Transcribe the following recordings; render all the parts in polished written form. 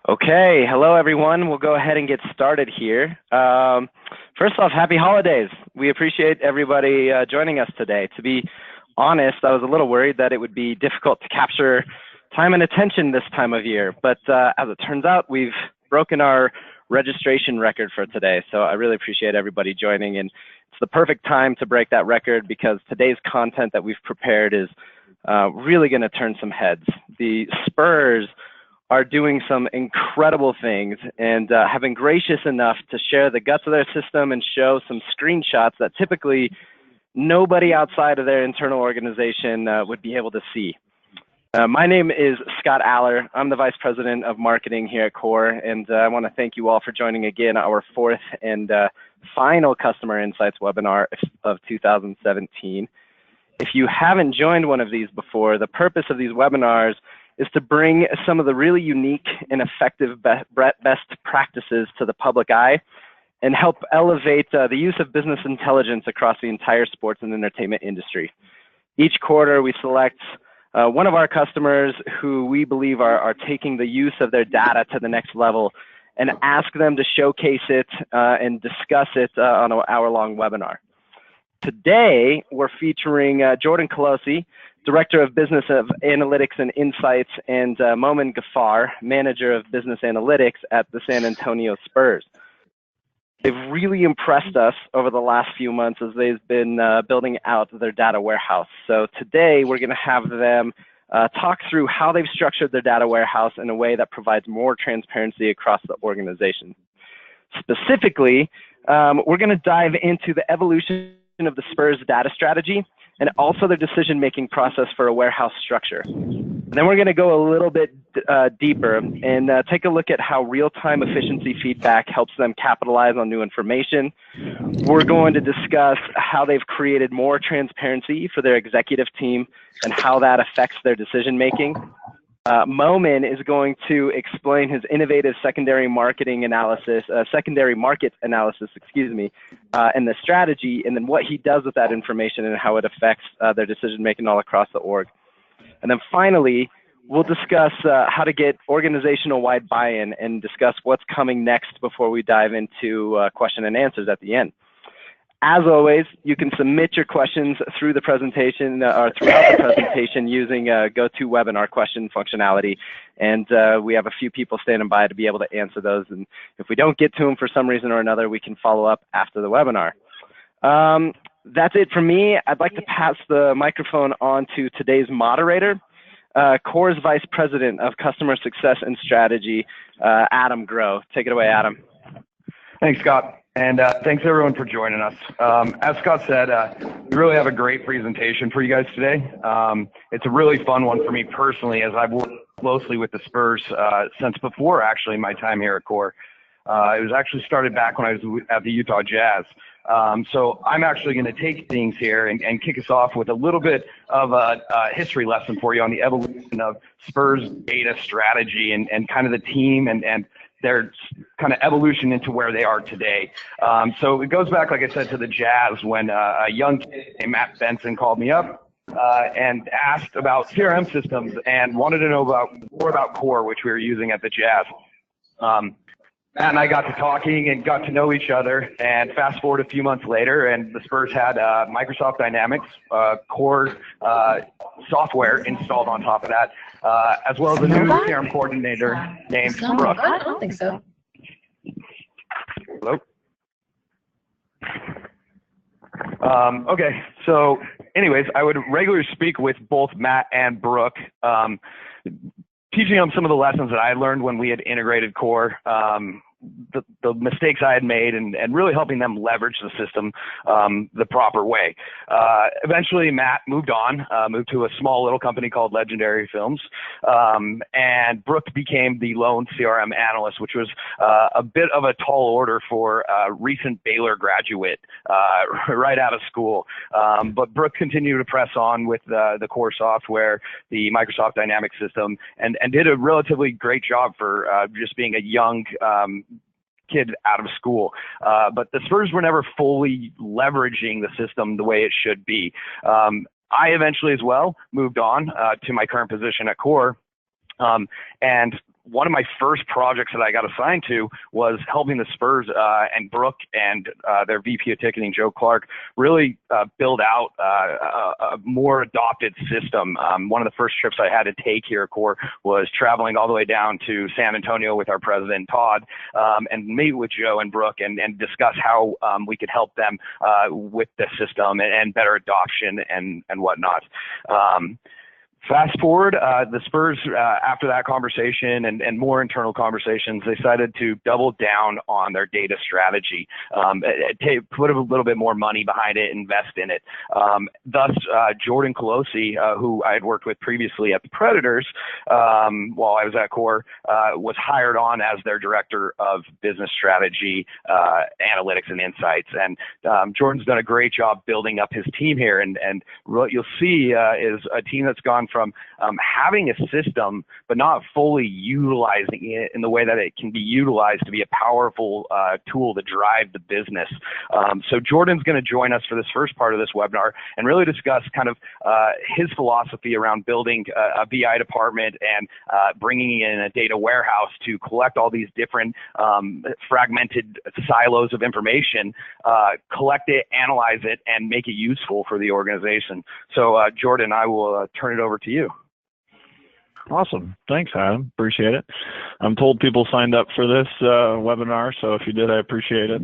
Okay, hello everyone. We'll go ahead and get started here. First off, happy holidays. We appreciate everybody joining us today. To be honest, I was a little worried that it would be difficult to capture time and attention this time of year, but as it turns out, we've broken our registration record for today. So I really appreciate everybody joining, and it's the perfect time to break that record because today's content that we've prepared is really going to turn some heads. The Spurs are doing some incredible things and have been gracious enough to share the guts of their system and show some screenshots that typically nobody outside of their internal organization would be able to see. My name is Scott Aller. I'm the Vice President of Marketing here at Core, and I want to thank you all for joining again our fourth and final Customer Insights webinar of 2017. If you haven't joined one of these before, the purpose of these webinars is to bring some of the really unique and effective best practices to the public eye and help elevate the use of business intelligence across the entire sports and entertainment industry. Each quarter, we select one of our customers who we believe are taking the use of their data to the next level and ask them to showcase it and discuss it on an hour-long webinar. Today, we're featuring Jordan Kolosey, Director of Business of Analytics and Insights, and Momin Ghaffar, Manager of Business Analytics at the San Antonio Spurs. They've really impressed us over the last few months as they've been building out their data warehouse. So today, we're going to have them talk through how they've structured their data warehouse in a way that provides more transparency across the organization. Specifically, we're going to dive into the evolution of the Spurs data strategy and also their decision-making process for a warehouse structure. And then we're going to go a little bit deeper and take a look at how real-time efficiency feedback helps them capitalize on new information. We're going to discuss how they've created more transparency for their executive team and how that affects their decision-making. Momin is going to explain his innovative secondary market analysis, and the strategy, and then what he does with that information and how it affects their decision-making all across the org. And then finally, we'll discuss how to get organizational-wide buy-in and discuss what's coming next before we dive into question and answers at the end. As always, you can submit your questions through the presentation or throughout the presentation using GoToWebinar question functionality. And we have a few people standing by to be able to answer those. And if we don't get to them for some reason or another, we can follow up after the webinar. That's it for me. I'd like to pass the microphone on to today's moderator, Core's Vice President of Customer Success and Strategy, Adam Groh. Take it away, Adam. Thanks, Scott. And thanks everyone for joining us. As Scott said, we really have a great presentation for you guys today. It's a really fun one for me personally, as I've worked closely with the Spurs since before actually my time here at Core. It was actually started back when I was at the Utah Jazz. So I'm actually going to take things here and kick us off with a little bit of a history lesson for you on the evolution of Spurs data strategy and kind of the team and their kind of evolution into where they are today. So it goes back, like I said, to the Jazz when a young kid named Matt Benson called me up and asked about CRM systems and wanted to know more about Core, which we were using at the Jazz. Matt and I got to talking and got to know each other, and fast forward a few months later, and the Spurs had Microsoft Dynamics Core software installed on top of that, as well as a new CRM coordinator named Brooke. I don't think so. Hello? Okay, so anyways, I would regularly speak with both Matt and Brooke, teaching them some of the lessons that I learned when we had integrated Core, the mistakes I had made, and really helping them leverage the system the proper way. Eventually, Matt moved on, moved to a small little company called Legendary Films, and Brooke became the lone CRM analyst, which was a bit of a tall order for a recent Baylor graduate right out of school. But Brooke continued to press on with the Core software, the Microsoft Dynamics system, and did a relatively great job for just being a young kid out of school. But the Spurs were never fully leveraging the system the way it should be. I eventually as well moved on to my current position at Core. And one of my first projects that I got assigned to was helping the Spurs and Brooke and their VP of ticketing, Joe Clark, really build out a more adopted system. One of the first trips I had to take here at Core was traveling all the way down to San Antonio with our president, Todd, and meet with Joe and Brooke and discuss how we could help them with the system and better adoption and whatnot. Fast forward, the Spurs, after that conversation and more internal conversations, they decided to double down on their data strategy, put a little bit more money behind it, invest in it. Thus, Jordan Kolosey, who I had worked with previously at the Predators while I was at Core, was hired on as their director of business strategy, analytics, and insights. And Jordan's done a great job building up his team here. And what you'll see is a team that's gone from having a system but not fully utilizing it in the way that it can be utilized to be a powerful tool to drive the business. So Jordan's going to join us for this first part of this webinar and really discuss kind of his philosophy around building a BI department and bringing in a data warehouse to collect all these different fragmented silos of information, collect it, analyze it, and make it useful for the organization. So Jordan, I will turn it over to you. Awesome. Thanks, Adam. Appreciate it. I'm told people signed up for this webinar, so if you did, I appreciate it.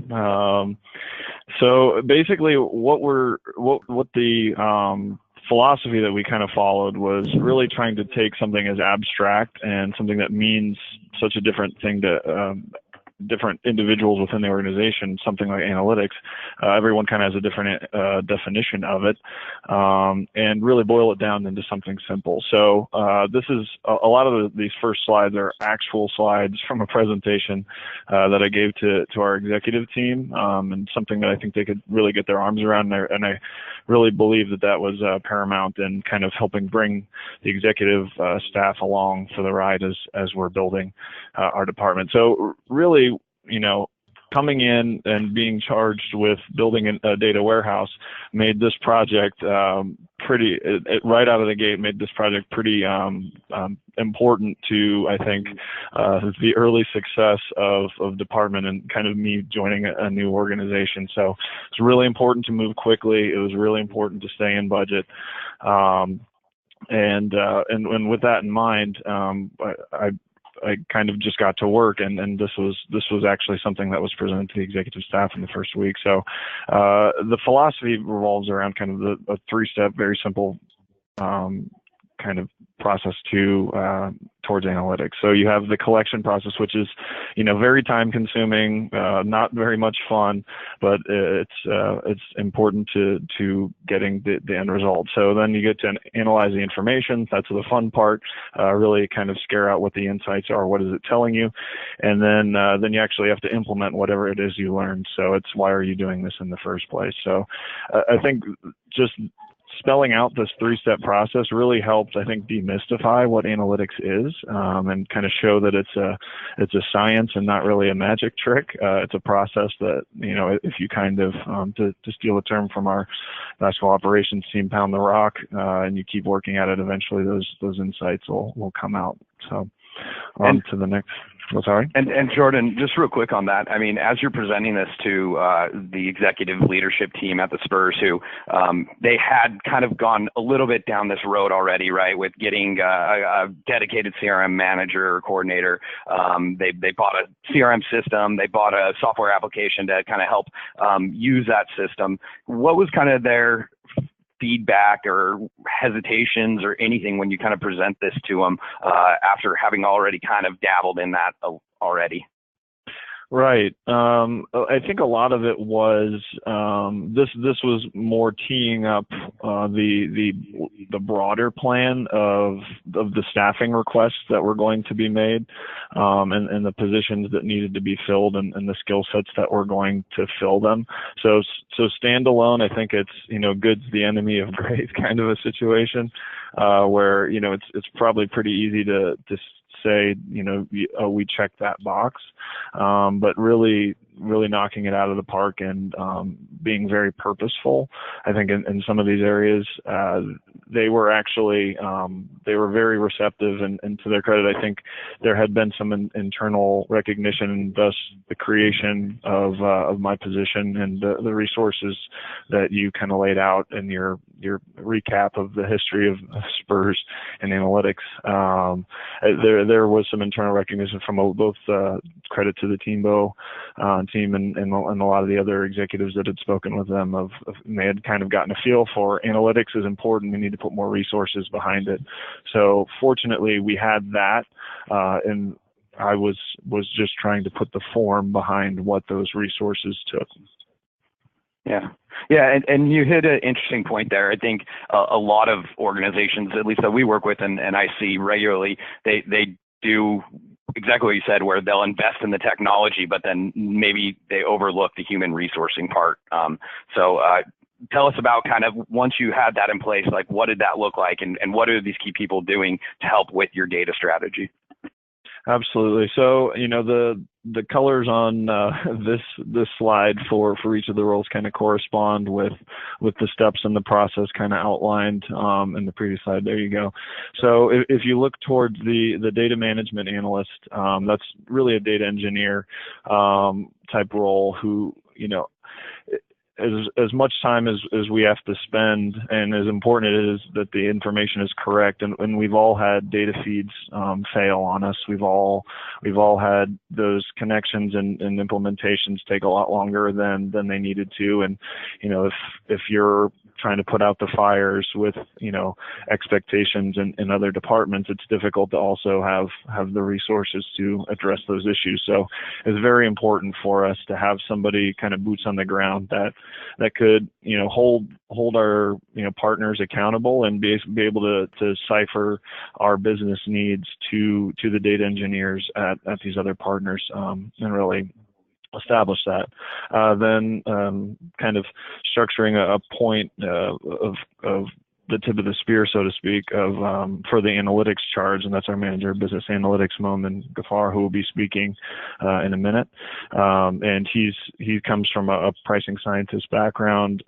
So basically, what the philosophy that we kind of followed was really trying to take something as abstract and something that means such a different thing to different individuals within the organization, something like analytics. Everyone kind of has a different definition of it, and really boil it down into something simple. So this is a lot of these first slides are actual slides from a presentation that I gave to our executive team, and something that I think they could really get their arms around. And I really believe that was paramount in kind of helping bring the executive staff along for the ride as we're building our department. So really, coming in and being charged with building a data warehouse made this project right out of the gate, made this project pretty important to, I think, the early success of department and kind of me joining a new organization. So it's really important to move quickly. It was really important to stay in budget. And with that in mind, I kind of just got to work, and this was actually something that was presented to the executive staff in the first week. So the philosophy revolves around kind of a three-step, very simple kind of process towards analytics. So you have the collection process, which is, very time consuming, not very much fun, but it's important to getting the end result. So then you get to analyze the information. That's the fun part, really kind of scare out what the insights are. What is it telling you? And then you actually have to implement whatever it is you learned. So it's, why are you doing this in the first place? So I think just spelling out this three-step process really helped, I think, demystify what analytics is, and kind of show that it's a science and not really a magic trick. It's a process that, if you kind of, to steal a term from our basketball operations team, pound the rock, and you keep working at it, eventually those insights will come out. So on to the next. Oh, sorry. And Jordan, just real quick on that. I mean, as you're presenting this to the executive leadership team at the Spurs, who they had kind of gone a little bit down this road already, right, with getting a dedicated CRM manager or coordinator. They bought a CRM system. They bought a software application to kind of help use that system. What was kind of their feedback or hesitations or anything when you kind of present this to them after having already kind of dabbled in that already? Right. I think a lot of it was this was more teeing up the broader plan of the staffing requests that were going to be made, and the positions that needed to be filled, and the skill sets that were going to fill them. So standalone, I think it's good's the enemy of great kind of a situation, where it's probably pretty easy to say, we checked that box, but really knocking it out of the park and being very purposeful. I think in some of these areas, they were actually they were very receptive, and to their credit, I think there had been some internal recognition, and thus the creation of my position and the resources that you kind of laid out in your recap of the history of Spurs and analytics. There was some internal recognition from both credit to the team and a lot of the other executives that had spoken with them they had kind of gotten a feel for analytics is important. We need to put more resources behind it. So fortunately we had that, and I was just trying to put the form behind what those resources took. Yeah, and you hit an interesting point there. I think a lot of organizations, at least that we work with and I see regularly, they do exactly what you said, where they'll invest in the technology, but then maybe they overlook the human resourcing part. So tell us about kind of once you had that in place, like what did that look like, and what are these key people doing to help with your data strategy? Absolutely. So, the colors on this slide for each of the roles kind of correspond with the steps in the process kind of outlined in the previous slide. There you go. So if you look towards the data management analyst, that's really a data engineer type role who, as much time as we have to spend, and as important it is that the information is correct, and we've all had data feeds fail on us. We've all had those connections and implementations take a lot longer than they needed to. And if you're trying to put out the fires with expectations in other departments, it's difficult to also have the resources to address those issues. So it's very important for us to have somebody kind of boots on the ground that could hold our partners accountable and be able to cipher our business needs to the data engineers at these other partners, and really establish that. Then kind of structuring a point of the tip of the spear, so to speak, for the analytics charge, and that's our manager of business analytics, Momin Ghaffar, who will be speaking in a minute. And he comes from a pricing scientist background,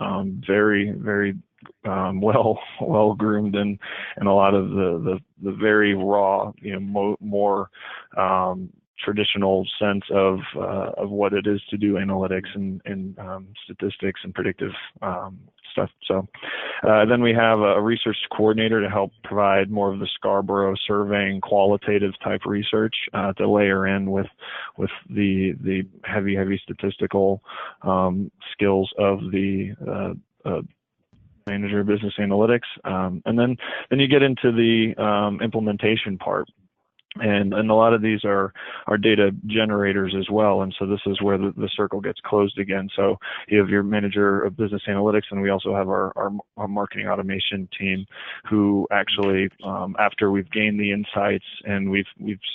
very, very well groomed in a lot of the very raw, more traditional sense of what it is to do analytics and statistics and predictive stuff. So then we have a research coordinator to help provide more of the Scarborough surveying qualitative type research to layer in with the heavy statistical skills of the manager of business analytics. And then you get into the implementation part. And a lot of these are data generators as well, and so this is where the circle gets closed again. So you have your manager of business analytics, and we also have our marketing automation team, who actually, after we've gained the insights and we've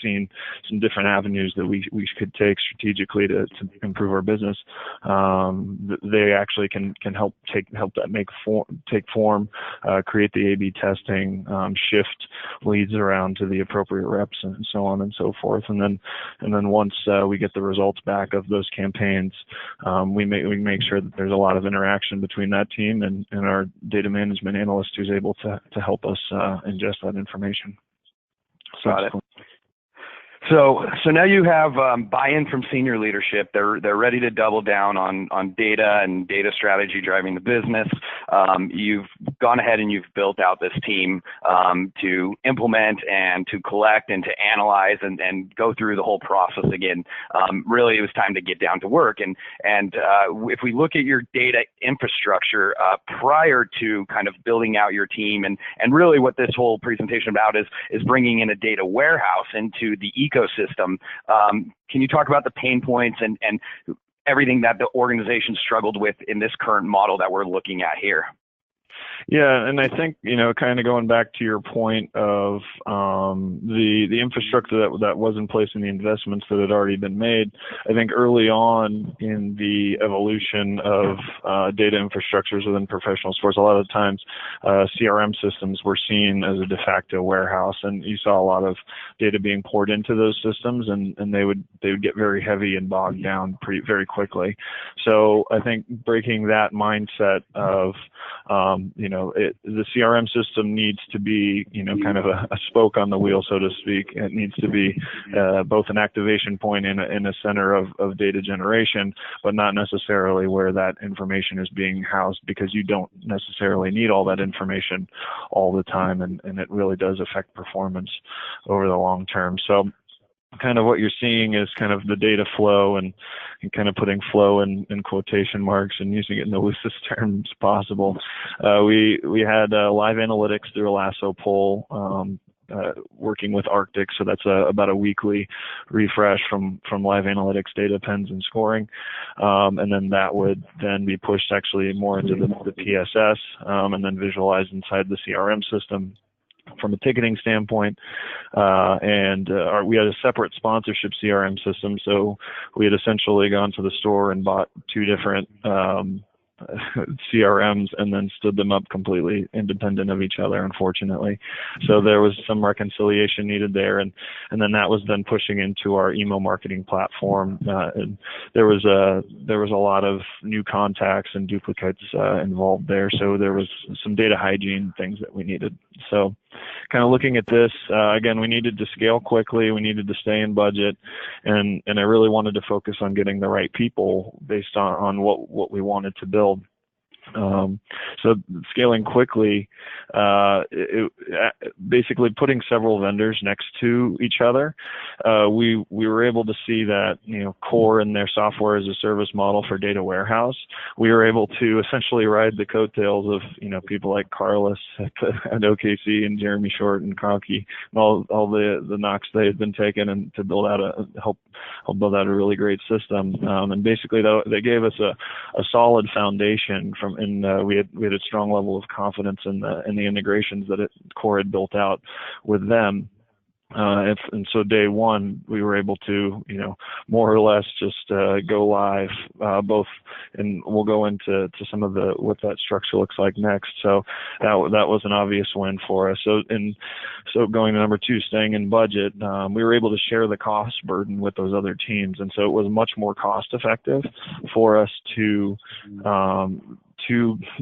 seen some different avenues that we could take strategically to improve our business, they actually can help that take form, create the A/B testing, shift leads around to the appropriate reps, and so on and so forth. And then once we get the results back of those campaigns, we make sure that there's a lot of interaction between that team and our data management analyst, who's able to help us ingest that information. Got it. So now you have buy-in from senior leadership. They're ready to double down on data and data strategy driving the business. You've gone ahead and you've built out this team to implement and to collect and to analyze and go through the whole process again. Really, it was time to get down to work. And if we look at your data infrastructure prior to kind of building out your team, and really what this whole presentation about is bringing in a data warehouse into the ecosystem. Can you talk about the pain points and everything that the organization struggled with in this current model that we're looking at here? Yeah, and I think, kind of going back to your point of the infrastructure that was in place and the investments that had already been made, I think early on in the evolution of data infrastructures within professional sports, a lot of times CRM systems were seen as a de facto warehouse, and you saw a lot of data being poured into those systems, and they would get very heavy and bogged down very quickly. So I think breaking that mindset of the CRM system needs to be kind of a spoke on the wheel, so to speak. It needs to be both an activation point and a center of data generation, but not necessarily where that information is being housed, because you don't necessarily need all that information all the time, and it really does affect performance over the long term. So kind of what you're seeing is kind of the data flow, and kind of putting flow in quotation marks and using it in the loosest terms possible. We had live analytics through a lasso poll, working with Arctic, so that's about a weekly refresh from live analytics, data, pens, and scoring, and then that would then be pushed actually more into the PSS, and then visualized inside the CRM system from a ticketing standpoint, and we had a separate sponsorship CRM system, so we had essentially gone to the store and bought two different CRMs and then stood them up completely independent of each other, unfortunately. So there was some reconciliation needed there, and then that was then pushing into our email marketing platform, and there was a lot of new contacts and duplicates involved there, so there was some data hygiene things that we needed. So kind of looking at this, again, we needed to scale quickly, we needed to stay in budget, and I really wanted to focus on getting the right people based on what we wanted to build. So scaling quickly, basically putting several vendors next to each other, we were able to see that, Core and their software as a service model for data warehouse, we were able to essentially ride the coattails of, people like Carlos at OKC and Jeremy Short and Kroenke, and all the knocks they had been taken, and to build out help build out a really great system. And basically they gave us a solid foundation and we had a strong level of confidence in the integrations that Core had built out with them. And so day one, we were able to, more or less just go live, both, and we'll go into some of what that structure looks like next. So that was an obvious win for us. So going to number two, staying in budget, we were able to share the cost burden with those other teams, and so it was much more cost effective for us to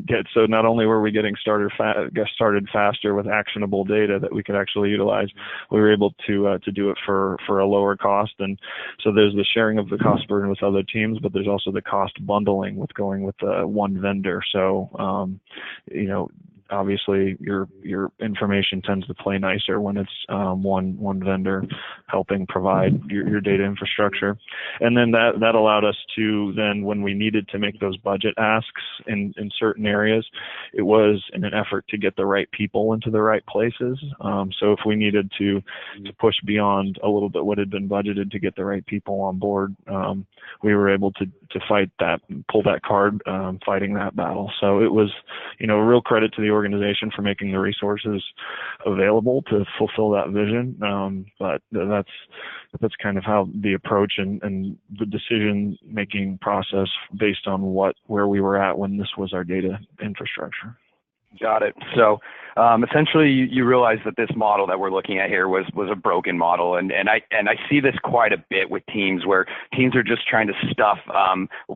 get, so not only were we getting started faster with actionable data that we could actually utilize, we were able to do it for a lower cost. And so there's the sharing of the cost burden with other teams, but there's also the cost bundling with going with one vendor. So obviously your information tends to play nicer when it's one vendor helping provide your data infrastructure. And then that allowed us to then, when we needed to make those budget asks in certain areas, it was in an effort to get the right people into the right places. So if we needed to push beyond a little bit what had been budgeted to get the right people on board, we were able to fight that, pull that card, fighting that battle. So it was, a real credit to the organization for making the resources available to fulfill that vision. But that's kind of how the approach and the decision-making process based on where we were at when this was our data infrastructure. Got it. So essentially, you realize that this model that we're looking at here was a broken model, and I see this quite a bit with teams, where teams are just trying to stuff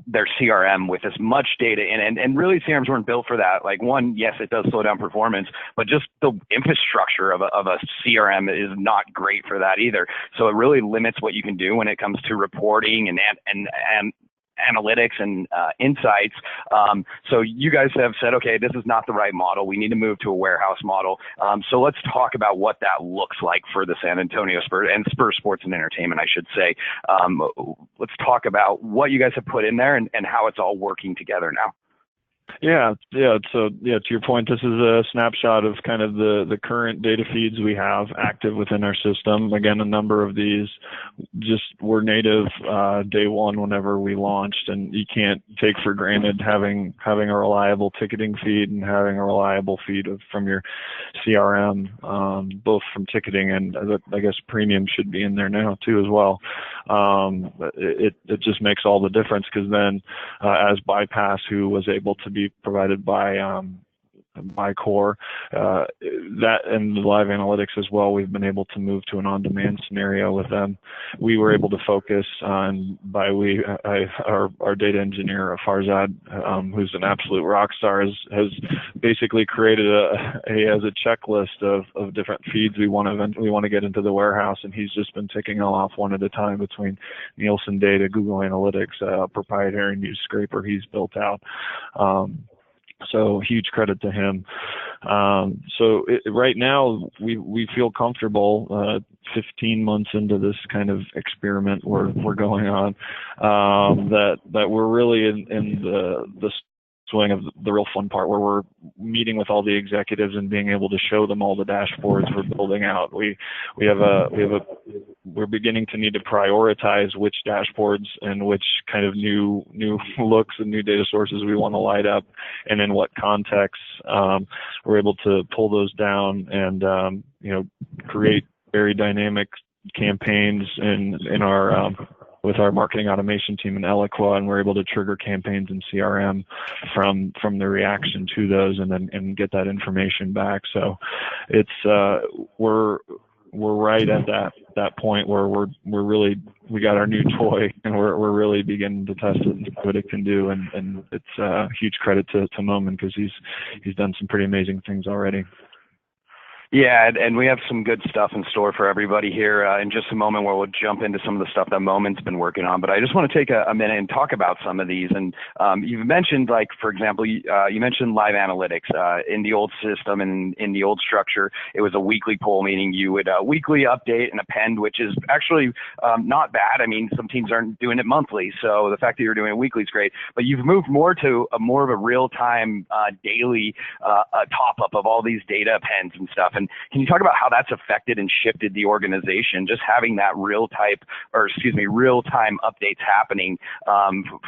their CRM with as much data in, and really CRMs weren't built for that. Like, one, yes, it does slow down performance, but just the infrastructure of a CRM is not great for that either. So it really limits what you can do when it comes to reporting and analytics and insights. So you guys have said, okay, this is not the right model. We need to move to a warehouse model. So let's talk about what that looks like for the San Antonio Spurs and Spurs Sports and Entertainment, I should say. Let's talk about what you guys have put in there and how it's all working together now. Yeah. So to your point, this is a snapshot of kind of the current data feeds we have active within our system. Again, a number of these just were native day one whenever we launched, and you can't take for granted having a reliable ticketing feed and having a reliable feed from your CRM, both from ticketing and I guess premium should be in there now too as well. It just makes all the difference, because then as Bypass, who was able to be provided by Core, that and the live analytics as well, we've been able to move to an on-demand scenario with them. We were able to focus on, our data engineer Farzad, who's an absolute rock star, has basically created a checklist of different feeds we want to get into the warehouse, and he's just been ticking them off one at a time between Nielsen data, Google Analytics, proprietary news scraper he's built out. So huge credit to him. Right now we feel comfortable, 15 months into this kind of experiment we're going on, that we're really in the swing of the real fun part, where we're meeting with all the executives and being able to show them all the dashboards we're building out. We're beginning to need to prioritize which dashboards and which kind of new looks and new data sources we want to light up, and in what context. We're able to pull those down and create very dynamic campaigns in our with our marketing automation team in Eloqua, and we're able to trigger campaigns in CRM from the reaction to those, and get that information back. So it's we're right at that point where we got our new toy, and we're really beginning to test it and see what it can do, and it's a huge credit to Momin, because he's done some pretty amazing things already. Yeah, and we have some good stuff in store for everybody here in just a moment, where we'll jump into some of the stuff that Momin's been working on. But I just want to take a minute and talk about some of these. And you've mentioned, like, for example, you mentioned live analytics. In the old system and in the old structure, it was a weekly poll, meaning you would weekly update and append, which is actually not bad. I mean, some teams aren't doing it monthly, so the fact that you're doing it weekly is great. But you've moved more to more of a real-time, daily top-up of all these data appends and stuff. And can you talk about how that's affected and shifted the organization, just having that real-time updates happening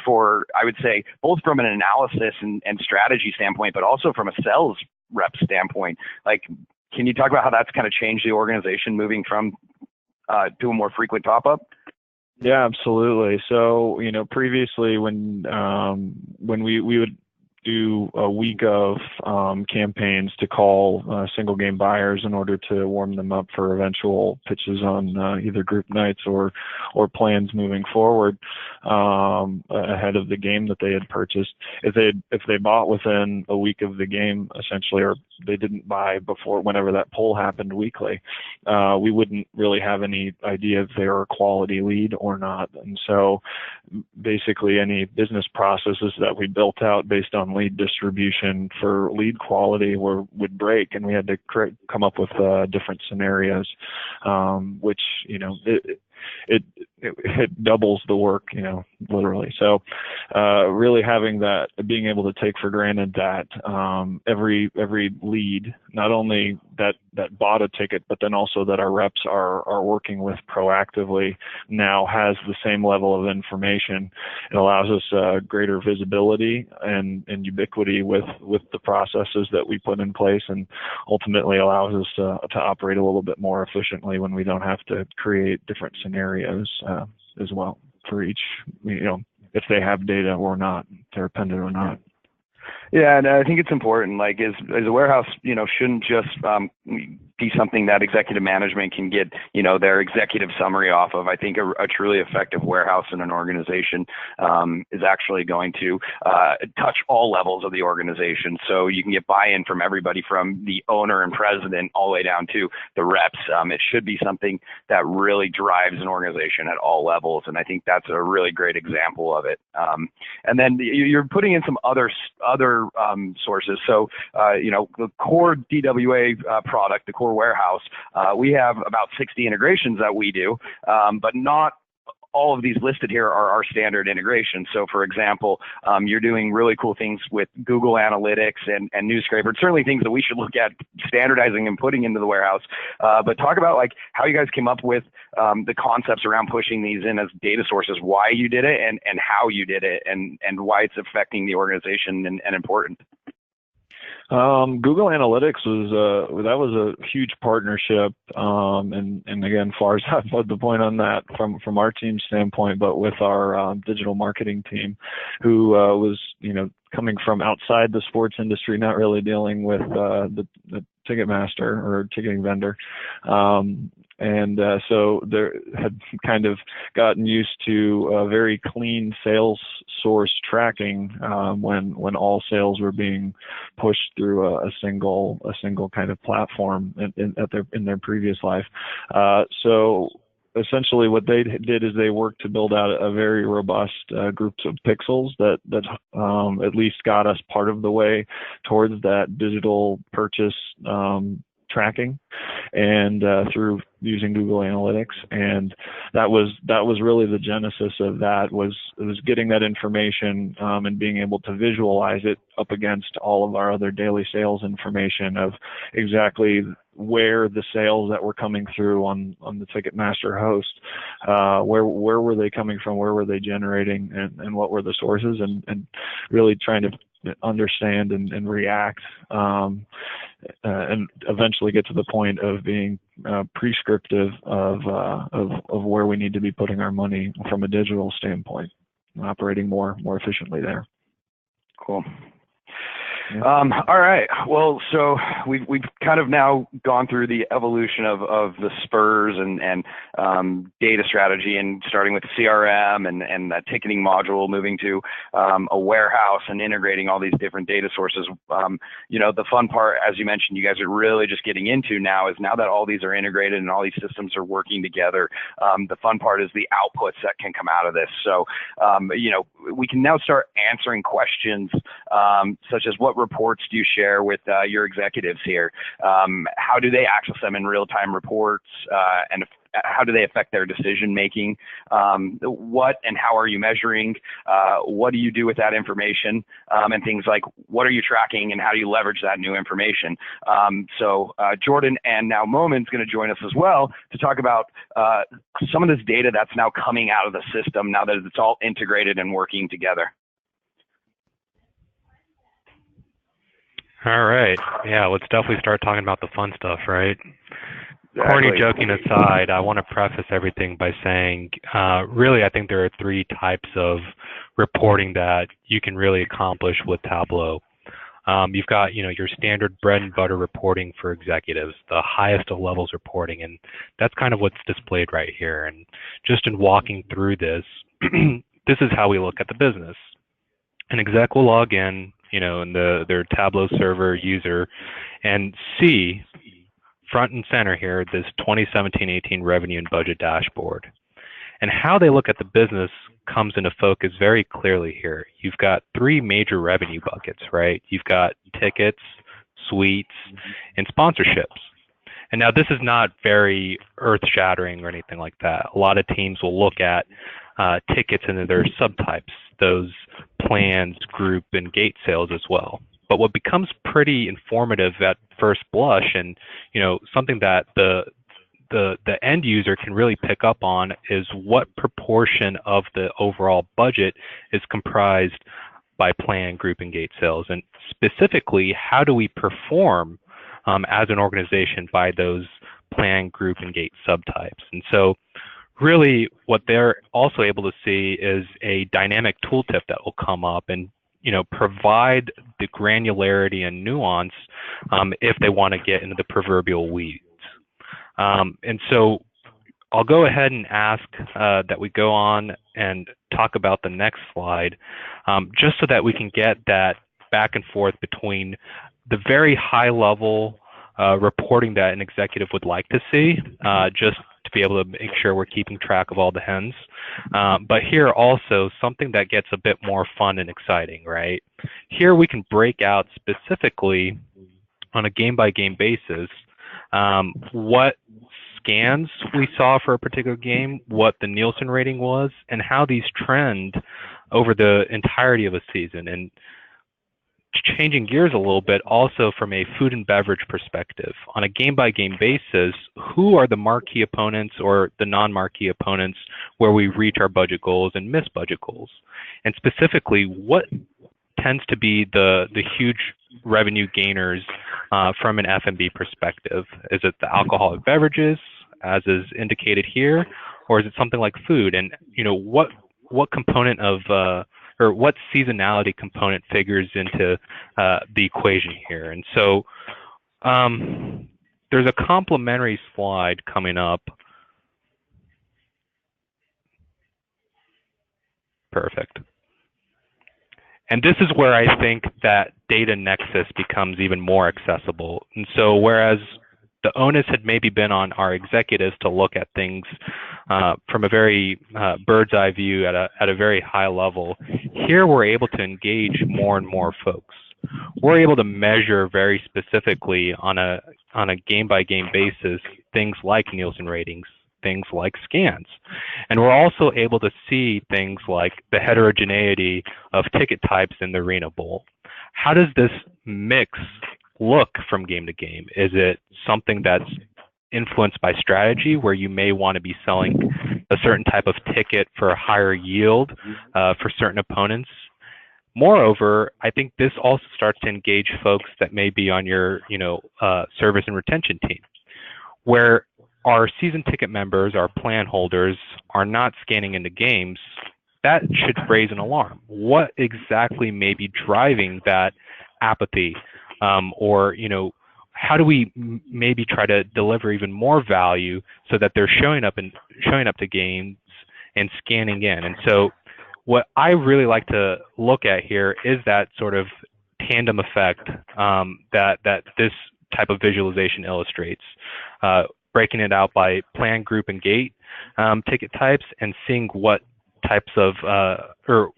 for, I would say, both from an analysis and strategy standpoint, but also from a sales rep standpoint? Like, can you talk about how that's kind of changed the organization, moving from to a more frequent top-up? Yeah, absolutely. So, previously when we would do a week of campaigns to call single game buyers in order to warm them up for eventual pitches on either group nights or plans moving forward ahead of the game that they had purchased. If they bought within a week of the game, essentially, or they didn't buy before whenever that poll happened weekly, we wouldn't really have any idea if they were a quality lead or not. And so basically any business processes that we built out based on lead distribution for lead quality would break, and we had to come up with different scenarios, which it doubles the work, literally. So really having that, being able to take for granted that every lead, not only that bought a ticket, but then also that our reps are working with proactively, now has the same level of information. It allows us greater visibility and ubiquity with the processes that we put in place, and ultimately allows us to operate a little bit more efficiently when we don't have to create different scenarios as well for each, if they have data or not, they're appended or not. Yeah, and I think it's important, like, as a warehouse, shouldn't just be something that executive management can get, their executive summary off of. I think a truly effective warehouse in an organization is actually going to touch all levels of the organization. So you can get buy-in from everybody, from the owner and president all the way down to the reps. It should be something that really drives an organization at all levels, and I think that's a really great example of it. And then you're putting in some other sources. So, the core DWA product, the core warehouse, we have about 60 integrations that we do, but not all of these listed here are our standard integrations. So for example, you're doing really cool things with Google Analytics and Newscraper, certainly things that we should look at standardizing and putting into the warehouse. But talk about like how you guys came up with the concepts around pushing these in as data sources, why you did it and how you did it, and why it's affecting the organization and important. Google Analytics was a huge partnership, and again, far as I've put the point on that from our team's standpoint, but with our digital marketing team, who was coming from outside the sports industry, not really dealing with the Ticketmaster or ticketing vendor. So they had kind of gotten used to a very clean sales source tracking when all sales were being pushed through a single kind of platform in their previous life. So essentially what they did is they worked to build out a very robust groups of pixels that at least got us part of the way towards that digital purchase tracking, and through using Google Analytics. And that was really the genesis of that, was getting that information and being able to visualize it up against all of our other daily sales information of exactly where the sales that were coming through on the Ticketmaster host, where were they coming from, where were they generating, and what were the sources, and really trying to understand and react, and eventually get to the point of being prescriptive of where we need to be putting our money from a digital standpoint, operating more efficiently there. Cool. Yeah. All right. Well, so we've kind of now gone through the evolution of the Spurs and data strategy, and starting with the CRM and that ticketing module, moving to a warehouse and integrating all these different data sources. The fun part, as you mentioned, you guys are really just getting into now, is now that all these are integrated and all these systems are working together, the fun part is the outputs that can come out of this. So, we can now start answering questions such as, what reports do you share with your executives here? How do they access them in real-time reports, and how do they affect their decision making? What and how are you measuring? What do you do with that information? And things like, what are you tracking and how do you leverage that new information? So Jordan and now Momin's going to join us as well to talk about some of this data that's now coming out of the system now that it's all integrated and working together. All right. Yeah, let's definitely start talking about the fun stuff, right? Exactly. Corny joking aside, I want to preface everything by saying, really, I think there are three types of reporting that you can really accomplish with Tableau. You've got, your standard bread and butter reporting for executives, the highest of levels reporting, and that's kind of what's displayed right here. And just in walking through this, this is how we look at the business. An exec will log in, in their Tableau server user, and see front and center here this 2017-18 revenue and budget dashboard. And how they look at the business comes into focus very clearly here. You've got three major revenue buckets, right? You've got tickets, suites, and sponsorships. And now this is not very earth-shattering or anything like that. A lot of teams will look at tickets and their subtypes, those plans, group, and gate sales as well. But what becomes pretty informative at first blush, and something that the end user can really pick up on, is what proportion of the overall budget is comprised by plan, group, and gate sales, and specifically, how do we perform as an organization by those plan, group, and gate subtypes. And so really what they're also able to see is a dynamic tooltip that will come up and provide the granularity and nuance if they want to get into the proverbial weeds. And so I'll go ahead and ask that we go on and talk about the next slide, just so that we can get that back and forth between the very high level reporting that an executive would like to see, just to be able to make sure we're keeping track of all the hens. But here also something that gets a bit more fun and exciting, right? Here we can break out specifically on a game-by-game basis what scans we saw for a particular game, what the Nielsen rating was, and how these trend over the entirety of a season. And changing gears a little bit, also from a food and beverage perspective, on a game-by-game basis, who are the marquee opponents or the non-marquee opponents where we reach our budget goals and miss budget goals? And specifically, what tends to be the huge revenue gainers from an F&B perspective? Is it the alcoholic beverages, as is indicated here, or is it something like food? And what component of or what seasonality component figures into the equation here? And so there's a complementary slide coming up. Perfect. And this is where I think that data nexus becomes even more accessible. And so whereas the onus had maybe been on our executives to look at things from a very bird's eye view at a very high level, here we're able to engage more and more folks. We're able to measure very specifically on a game-by-game basis things like Nielsen ratings, things like scans. And we're also able to see things like the heterogeneity of ticket types in the Arena Bowl. How does this mix look from game to game? Is it something that's influenced by strategy, where you may want to be selling a certain type of ticket for a higher yield for certain opponents? Moreover, I think this also starts to engage folks that may be on your service and retention team, where our season ticket members, our plan holders, are not scanning into games. That should raise an alarm. What exactly may be driving that apathy? Or how do we maybe try to deliver even more value so that they're showing up to games and scanning in? And so what I really like to look at here is that sort of tandem effect that this type of visualization illustrates, breaking it out by plan, group, and gate ticket types, and seeing what types of or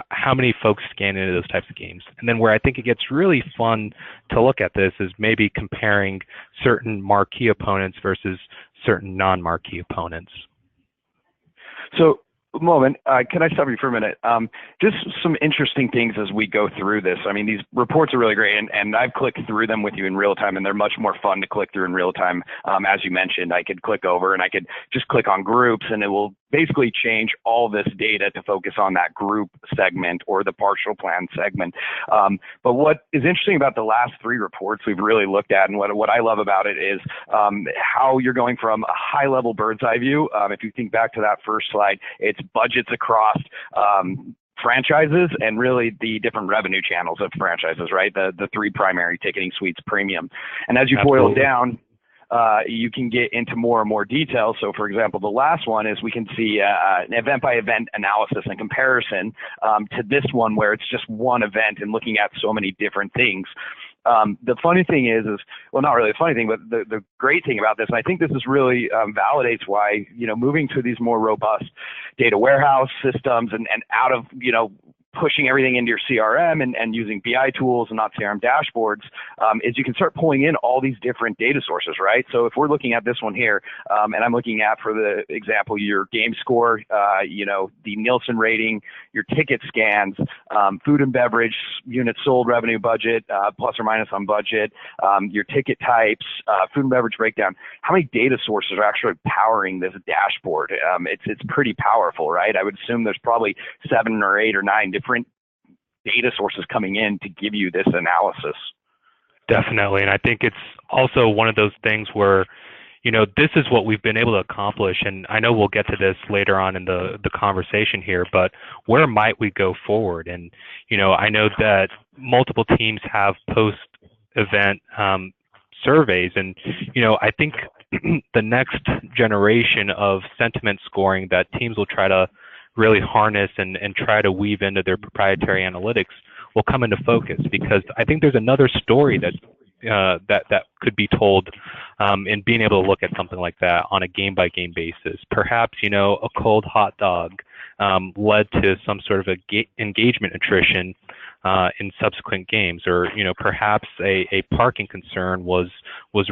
how many folks scan into those types of games. And then where I think it gets really fun to look at this is maybe comparing certain marquee opponents versus certain non-marquee opponents. So, Momin, can I stop you for a minute? Just some interesting things as we go through this. I mean, these reports are really great, and I've clicked through them with you in real time, and they're much more fun to click through in real time. As you mentioned, I could click over and I could just click on groups, and it will basically change all this data to focus on that group segment or the partial plan segment. But what is interesting about the last three reports we've really looked at, and what I love about it is how you're going from a high level bird's eye view. If you think back to that first slide, it's budgets across franchises and really the different revenue channels of franchises, right? The three primary: ticketing, suites, premium. And as you boil it down, you can get into more and more detail. So, for example, the last one is we can see an event-by-event analysis and comparison to this one, where it's just one event and looking at so many different things. The funny thing is well, not really the funny thing, but the great thing about this, and I think this is really validates why, moving to these more robust data warehouse systems and out of, pushing everything into your CRM and using BI tools and not CRM dashboards, is you can start pulling in all these different data sources, right? So if we're looking at this one here, and I'm looking at, for the example, your game score, the Nielsen rating, your ticket scans, food and beverage, units sold, revenue budget, plus or minus on budget, your ticket types, food and beverage breakdown. How many data sources are actually powering this dashboard? It's pretty powerful, right? I would assume there's probably 7 or 8 or 9 different data sources coming in to give you this analysis. Definitely. And I think it's also one of those things where, this is what we've been able to accomplish. And I know we'll get to this later on in the conversation here, but where might we go forward? And, I know that multiple teams have post-event surveys. And, I think the next generation of sentiment scoring that teams will try to really harness and try to weave into their proprietary analytics will come into focus, because I think there's another story that could be told in being able to look at something like that on a game-by-game basis. Perhaps, a cold hot dog led to some sort of engagement attrition in subsequent games, or perhaps a parking concern was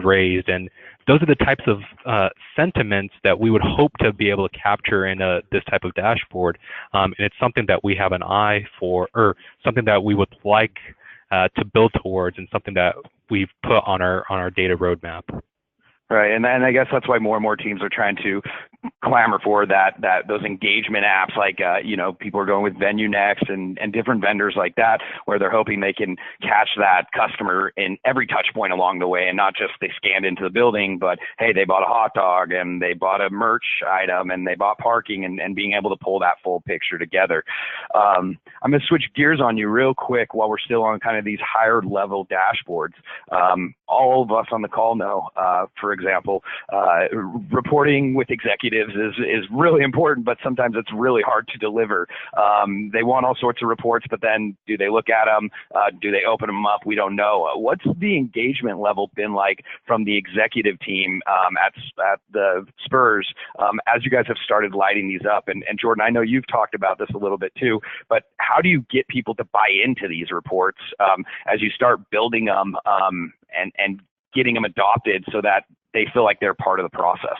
raised, and those are the types of sentiments that we would hope to be able to capture in this type of dashboard, and it's something that we have an eye for, or something that we would like to build towards, and something that we've put on our data roadmap. Right, and I guess that's why more and more teams are trying to clamor for those engagement apps, like people are going with Venue Next and different vendors like that, where they're hoping they can catch that customer in every touch point along the way, and not just they scanned into the building, but hey, they bought a hot dog and they bought a merch item and they bought parking, and being able to pull that full picture together. I'm going to switch gears on you real quick while we're still on kind of these higher level dashboards. All of us on the call know, for example, reporting with executives is really important, but sometimes it's really hard to deliver. They want all sorts of reports, but then do they look at them? Do they open them up? We don't know. What's the engagement level been like from the executive team at the Spurs as you guys have started lighting these up? And Jordan, I know you've talked about this a little bit too, but how do you get people to buy into these reports as you start building them and getting them adopted so that they feel like they're part of the process?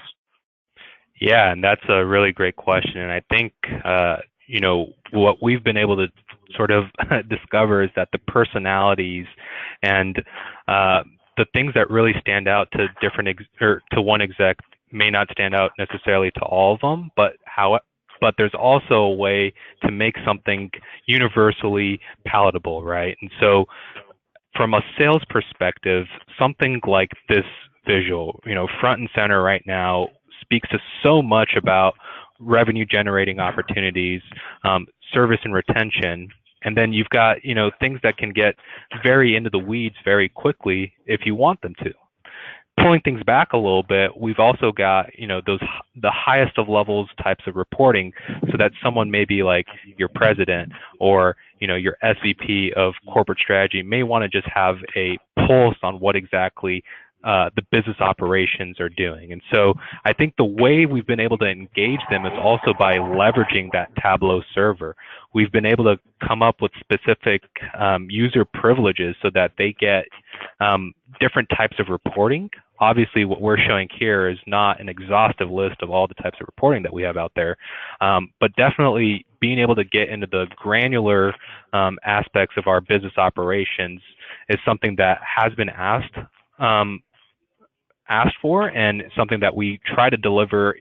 Yeah, and that's a really great question. And I think, what we've been able to sort of discover is that the personalities and the things that really stand out to to one exec may not stand out necessarily to all of them, but there's also a way to make something universally palatable, right? And so from a sales perspective, something like this visual, front and center right now, speaks to so much about revenue generating opportunities, service and retention. And then you've got, things that can get very into the weeds very quickly if you want them to. Pulling things back a little bit, we've also got, the highest of levels types of reporting, so that someone maybe like your president or, your SVP of corporate strategy may want to just have a pulse on what exactly the business operations are doing. And so I think the way we've been able to engage them is also by leveraging that Tableau server. We've been able to come up with specific user privileges so that they get different types of reporting. Obviously, what we're showing here is not an exhaustive list of all the types of reporting that we have out there, but definitely being able to get into the granular aspects of our business operations is something that has been asked for, and something that we try to deliver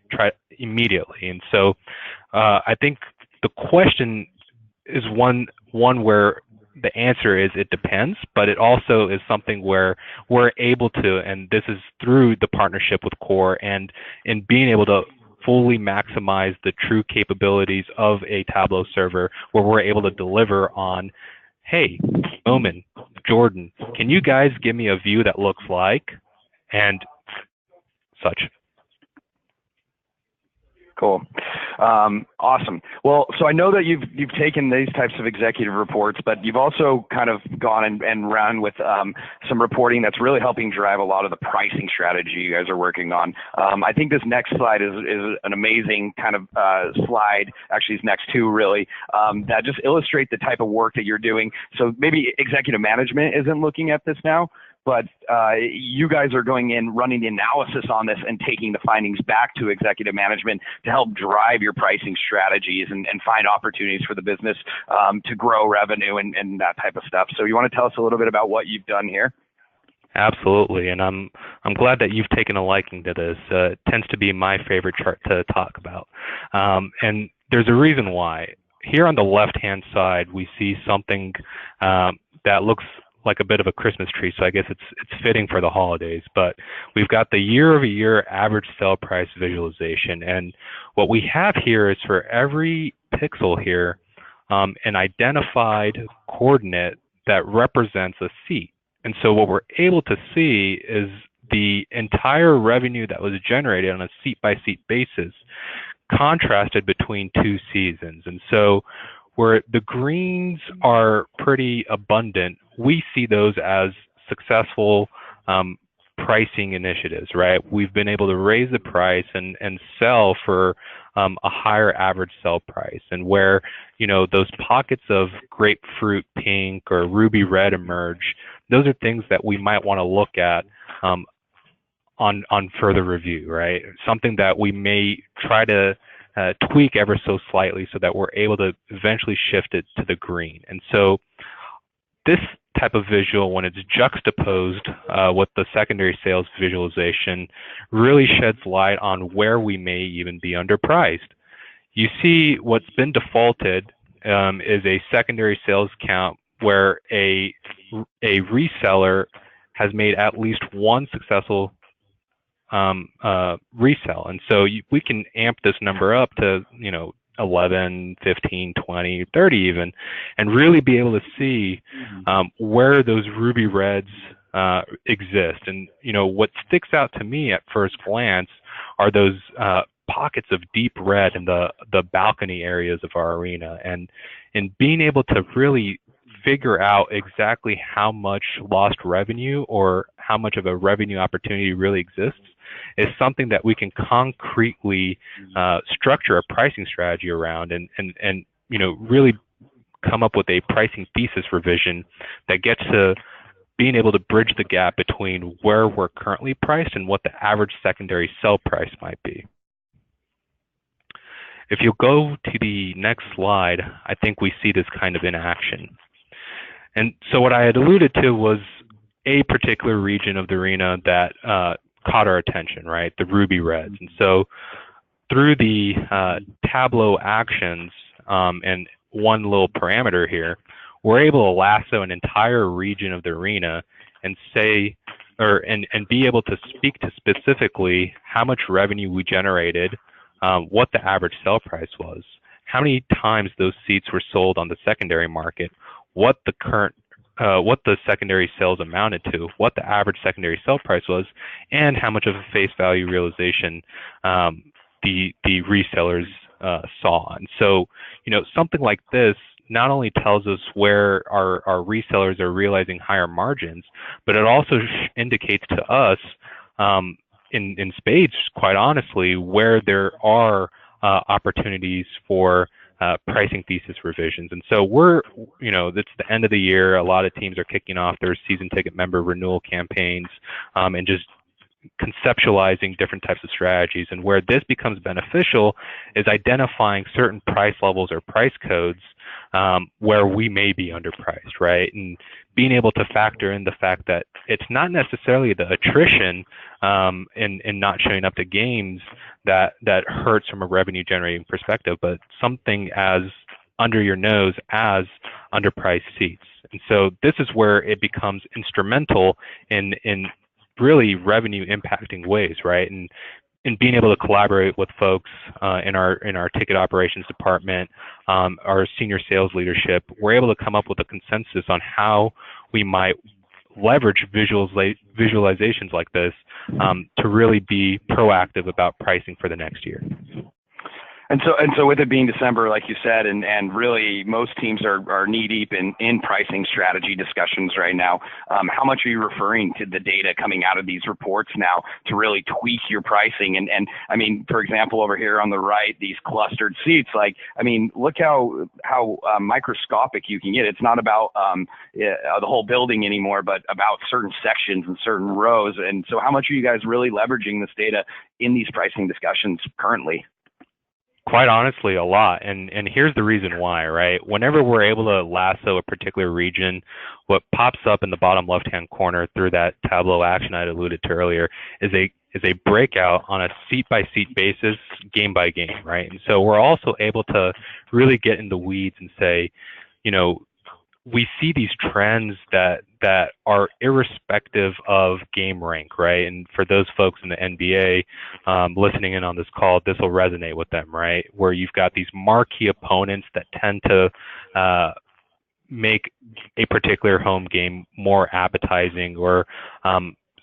immediately. And so I think the question is one where the answer is it depends, but it also is something where we're able to, and this is through the partnership with Core and in being able to fully maximize the true capabilities of a Tableau server, where we're able to deliver on, hey, Momin, Jordan, can you guys give me a view that looks like, and such. Cool. Awesome. Well, so I know that you've taken these types of executive reports, but you've also kind of gone and run with some reporting that's really helping drive a lot of the pricing strategy you guys are working on. I think this next slide is an amazing kind of slide. Actually, these next two really that just illustrate the type of work that you're doing. So maybe executive management isn't looking at this now, but you guys are going in, running the analysis on this and taking the findings back to executive management to help drive your pricing strategies and find opportunities for the business to grow revenue and that type of stuff. So you want to tell us a little bit about what you've done here? Absolutely, and I'm glad that you've taken a liking to this. It tends to be my favorite chart to talk about, and there's a reason why. Here on the left-hand side, we see something that looks like a bit of a Christmas tree, so I guess it's fitting for the holidays. But we've got the year-over-year average sale price visualization, and what we have here is for every pixel here, an identified coordinate that represents a seat. And so what we're able to see is the entire revenue that was generated on a seat-by-seat basis contrasted between two seasons. And so where the greens are pretty abundant, we see those as successful pricing initiatives, right? We've been able to raise the price and sell for a higher average sell price. And where, those pockets of grapefruit pink or ruby red emerge, those are things that we might want to look at on further review, right? Something that we may try to tweak ever so slightly so that we're able to eventually shift it to the green. And so this type of visual, when it's juxtaposed with the secondary sales visualization, really sheds light on where we may even be underpriced. You see what's been defaulted is a secondary sales count where a reseller has made at least one successful resell. And so we can amp this number up to, 11, 15, 20, 30 even, and really be able to see where those ruby reds exist. And, what sticks out to me at first glance are those pockets of deep red in the balcony areas of our arena. And being able to really figure out exactly how much lost revenue or how much of a revenue opportunity really exists is something that we can concretely structure a pricing strategy around and really come up with a pricing thesis revision that gets to being able to bridge the gap between where we're currently priced and what the average secondary sell price might be. If you'll go to the next slide, I think we see this kind of in action. And so what I had alluded to was a particular region of the arena that caught our attention, right? The ruby reds. And so through the Tableau actions and one little parameter here, we're able to lasso an entire region of the arena and say, and be able to speak to specifically how much revenue we generated, what the average sell price was, how many times those seats were sold on the secondary market, what the secondary sales amounted to, what the average secondary sell price was, and how much of a face value realization the resellers saw. And so, something like this not only tells us where our resellers are realizing higher margins, but it also indicates to us in spades, quite honestly, where there are opportunities for pricing thesis revisions. And so it's the end of the year. A lot of teams are kicking off their season ticket member renewal campaigns and just conceptualizing different types of strategies. And where this becomes beneficial is identifying certain price levels or price codes where we may be underpriced, right? And being able to factor in the fact that it's not necessarily the attrition in not showing up to games that hurts from a revenue generating perspective, but something as under your nose as underpriced seats. And so this is where it becomes instrumental in really revenue impacting ways, right? And being able to collaborate with folks in our ticket operations department, our senior sales leadership, we're able to come up with a consensus on how we might leverage visualizations like this to really be proactive about pricing for the next year. And so with it being December, like you said, and really most teams are knee deep in pricing strategy discussions right now. How much are you referring to the data coming out of these reports now to really tweak your pricing? And I mean, for example, over here on the right, these clustered seats, look how microscopic you can get. It's not about the whole building anymore, but about certain sections and certain rows. And so how much are you guys really leveraging this data in these pricing discussions currently? Quite honestly, a lot. And here's the reason why, right? Whenever we're able to lasso a particular region, what pops up in the bottom left-hand corner through that Tableau action I alluded to earlier is a breakout on a seat-by-seat basis, game-by-game, right? And so we're also able to really get in the weeds and say, we see these trends that are irrespective of game rank, right? And for those folks in the NBA listening in on this call, this will resonate with them, right? Where you've got these marquee opponents that tend to make a particular home game more appetizing or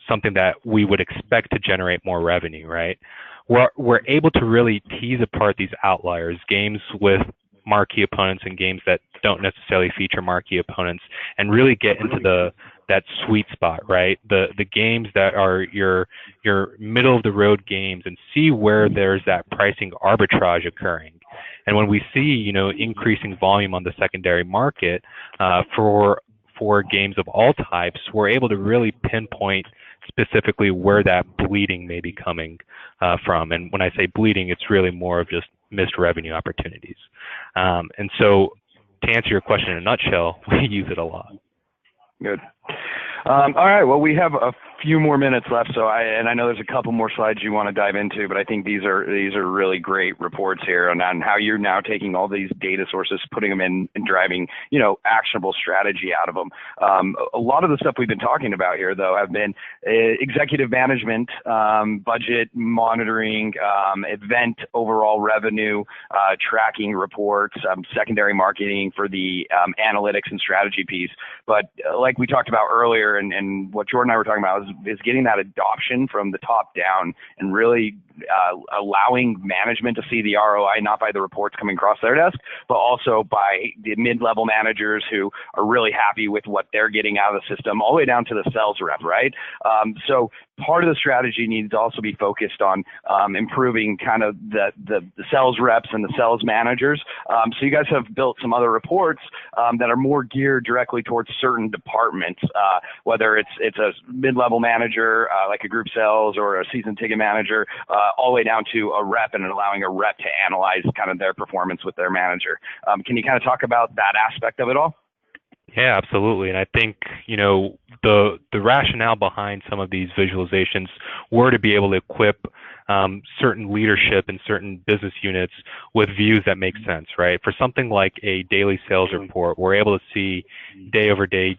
something that we would expect to generate more revenue, right? We're able to really tease apart these outliers, games with marquee opponents and games that don't necessarily feature marquee opponents, and really get into the that sweet spot, right? The games that are your middle of the road games, and see where there's that pricing arbitrage occurring. And when we see, you know, increasing volume on the secondary market for games of all types, we're able to really pinpoint specifically where that bleeding may be coming from. And when I say bleeding, it's really more of just missed revenue opportunities. And so, to answer your question in a nutshell, we use it a lot. Good. All right. Well, we have a few more minutes left, so I know there's a couple more slides you want to dive into, but I think these are really great reports here on how you're now taking all these data sources, putting them in, and driving, you know, actionable strategy out of them. A lot of the stuff we've been talking about here, though, have been executive management, budget monitoring, event overall revenue tracking reports, secondary marketing for the analytics and strategy piece. But like we talked about earlier, and what Jordan and I were talking about is getting that adoption from the top down, and really allowing management to see the ROI, not by the reports coming across their desk, but also by the mid-level managers who are really happy with what they're getting out of the system, all the way down to the sales rep, right? So part of the strategy needs to also be focused on improving kind of the sales reps and the sales managers. So you guys have built some other reports that are more geared directly towards certain departments, whether it's a mid-level manager like a group sales or a season ticket manager, all the way down to a rep, and allowing a rep to analyze kind of their performance with their manager. Can you kind of talk about that aspect of it all? Yeah, absolutely. And I think, you know, the rationale behind some of these visualizations were to be able to equip certain leadership and certain business units with views that make sense, right? For something like a daily sales report, we're able to see day over day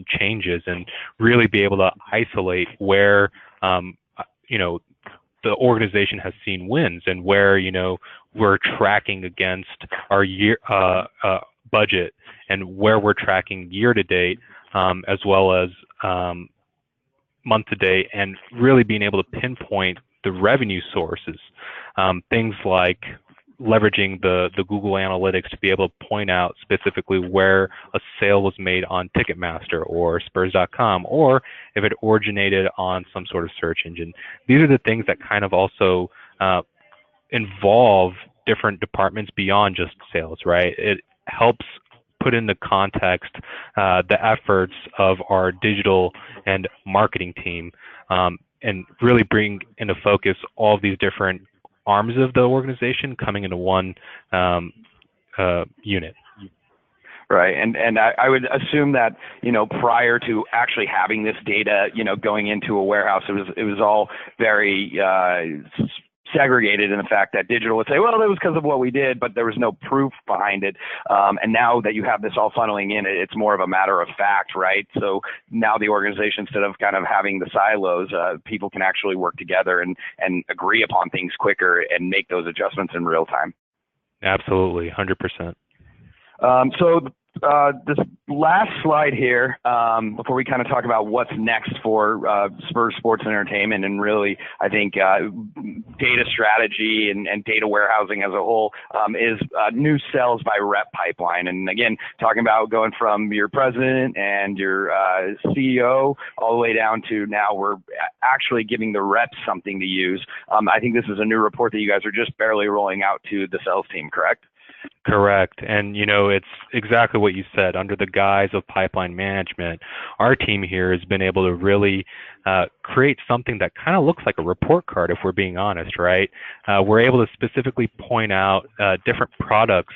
changes, and really be able to isolate where, you know, the organization has seen wins, and where, you know, we're tracking against our year budget, and where we're tracking year to date, as well as month to date, and really being able to pinpoint the revenue sources. Things like leveraging the Google Analytics to be able to point out specifically where a sale was made on Ticketmaster or Spurs.com, or if it originated on some sort of search engine. These are the things that kind of also involve different departments beyond just sales, right? It helps put into context the efforts of our digital and marketing team, and really bring into focus all of these different arms of the organization coming into one unit. Right, and I would assume that, you know, prior to actually having this data, you know, going into a warehouse, it was all very segregated in the fact that digital would say, well, it was because of what we did, but there was no proof behind it. And now that you have this all funneling in, it's more of a matter of fact, right? So now the organization, instead of kind of having the silos, people can actually work together and agree upon things quicker and make those adjustments in real time. Absolutely, 100%. So this last slide here, before we kind of talk about what's next for Spurs Sports and Entertainment, and really, I think, data strategy and data warehousing as a whole, is new sales by rep pipeline. And again, talking about going from your president and your CEO all the way down to now we're actually giving the reps something to use. I think this is a new report that you guys are just barely rolling out to the sales team, correct? Correct. And, you know, it's exactly what you said. Under the guise of pipeline management, our team here has been able to really create something that kind of looks like a report card, if we're being honest, right? We're able to specifically point out different products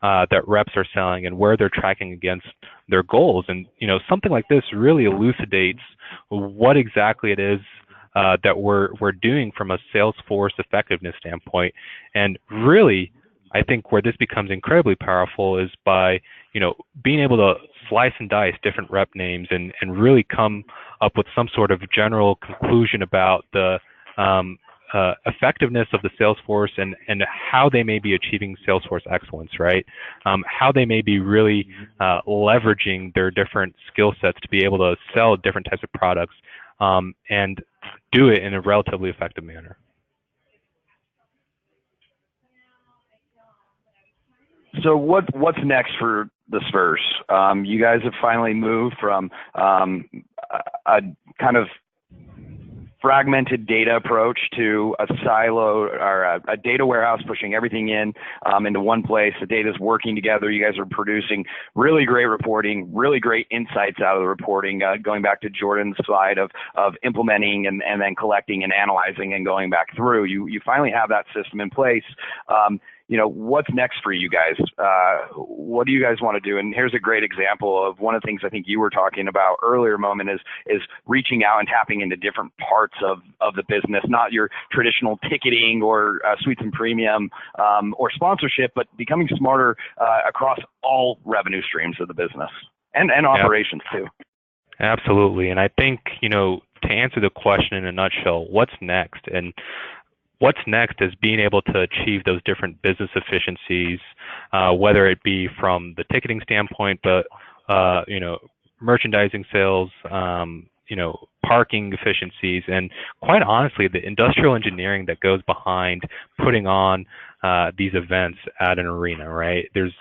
that reps are selling and where they're tracking against their goals. And, you know, something like this really elucidates what exactly it is that we're doing from a Salesforce effectiveness standpoint. And really, I think where this becomes incredibly powerful is by, you know, being able to slice and dice different rep names and really come up with some sort of general conclusion about the effectiveness of the Salesforce and how they may be achieving Salesforce excellence, right? How they may be really leveraging their different skill sets to be able to sell different types of products and do it in a relatively effective manner. So what's next for the Spurs. You guys have finally moved from a kind of fragmented data approach to a silo or a data warehouse pushing everything into one place. The data is working together. You guys are producing really great reporting, really great insights out of the reporting, going back to Jordan's slide of implementing and then collecting and analyzing and going back through. You finally have that system in place. What's next for you guys? What do you guys want to do? And here's a great example of one of the things I think you were talking about earlier, Momin, is reaching out and tapping into different parts of the business, not your traditional ticketing or suites and premium or sponsorship, but becoming smarter across all revenue streams of the business and operations too. Absolutely. And I think, to answer the question in a nutshell, what's next? And what's next is being able to achieve those different business efficiencies, whether it be from the ticketing standpoint, but merchandising sales, parking efficiencies, and quite honestly, the industrial engineering that goes behind putting on these events at an arena, right? There's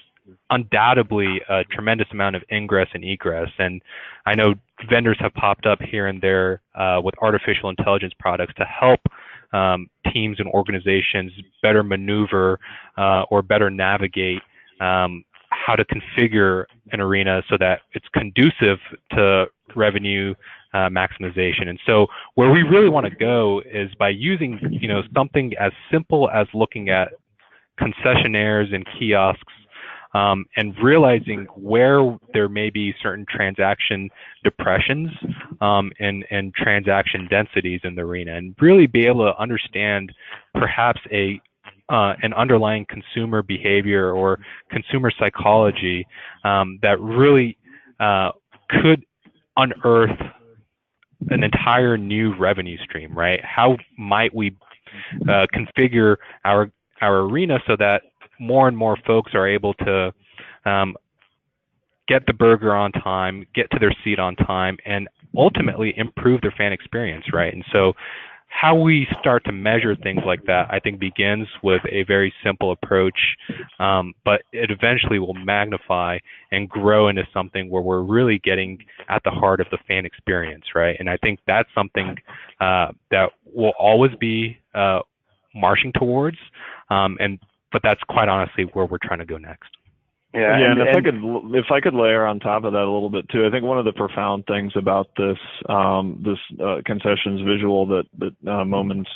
undoubtedly a tremendous amount of ingress and egress, and I know vendors have popped up here and there with artificial intelligence products to help teams and organizations better maneuver or better navigate how to configure an arena so that it's conducive to revenue maximization. And so where we really want to go is by using something as simple as looking at concessionaires and kiosks and realizing where there may be certain transaction depressions and transaction densities in the arena, and really be able to understand perhaps an underlying consumer behavior or consumer psychology that really could unearth an entire new revenue stream, right? How might we configure our arena so that more and more folks are able to get the burger on time, get to their seat on time, and ultimately improve their fan experience, right? And so how we start to measure things like that, I think, begins with a very simple approach, but it eventually will magnify and grow into something where we're really getting at the heart of the fan experience, right? And I think that's something that will always be marching towards, but that's quite honestly where we're trying to go next. Yeah, and if I could layer on top of that a little bit too, I think one of the profound things about this concessions visual that Momin's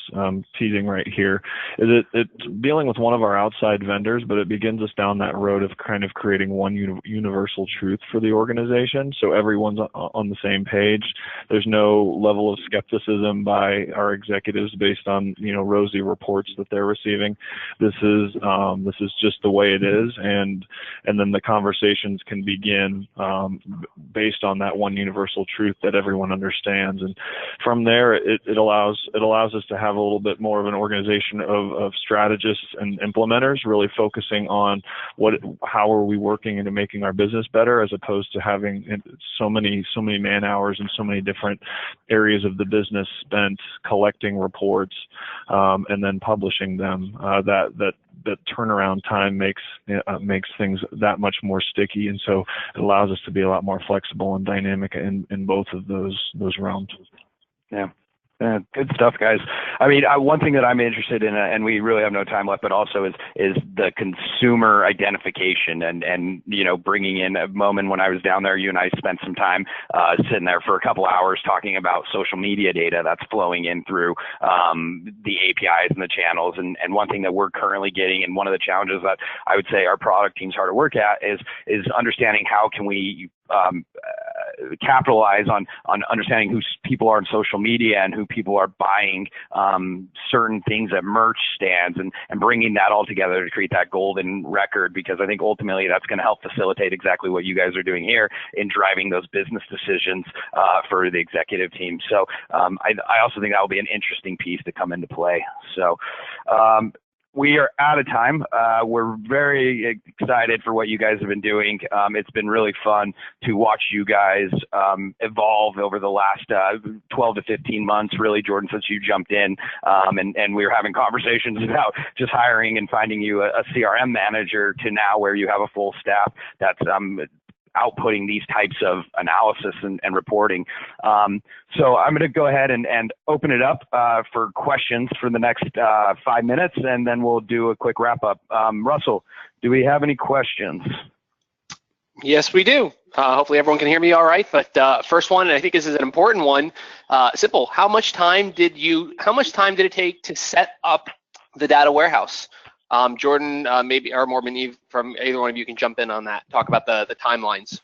teasing right here is it's dealing with one of our outside vendors, but it begins us down that road of kind of creating one universal truth for the organization, so everyone's on the same page. There's no level of skepticism by our executives based on rosy reports that they're receiving. This is just the way it is, and then the conversations can begin based on that one universal truth that everyone understands. And from there, it allows us to have a little bit more of an organization of strategists and implementers, really focusing on how are we working into making our business better, as opposed to having so many man hours and so many different areas of the business spent collecting reports and then publishing them. That turnaround time makes things that much more sticky, and so it allows us to be a lot more flexible and dynamic in both of those realms. Yeah. Yeah, good stuff, guys. I mean, one thing that I'm interested in, and we really have no time left, but also is the consumer identification and bringing in a moment when I was down there. You and I spent some time sitting there for a couple hours talking about social media data that's flowing in through the APIs and the channels. And one thing that we're currently getting, and one of the challenges that I would say our product team's hard to work at, is understanding how can we capitalize on understanding who people are on social media and who people are buying certain things at merch stands, and bringing that all together to create that golden record, because I think ultimately that's going to help facilitate exactly what you guys are doing here in driving those business decisions for the executive team. So I also think that will be an interesting piece to come into play. So we are out of time. We're very excited for what you guys have been doing. It's been really fun to watch you guys evolve over the last 12 to 15 months, really, Jordan, since you jumped in. And we were having conversations about just hiring and finding you a CRM manager to now where you have a full staff that's outputting these types of analysis and reporting. So I'm going to go ahead and open it up for questions for the next 5 minutes, and then we'll do a quick wrap up. Russell, do we have any questions? Yes, we do. Hopefully everyone can hear me all right. But first one, and I think this is an important one, simple. How much time did it take to set up the data warehouse? Jordan, maybe, or Momin, from either one of you can jump in on that. Talk about the timelines.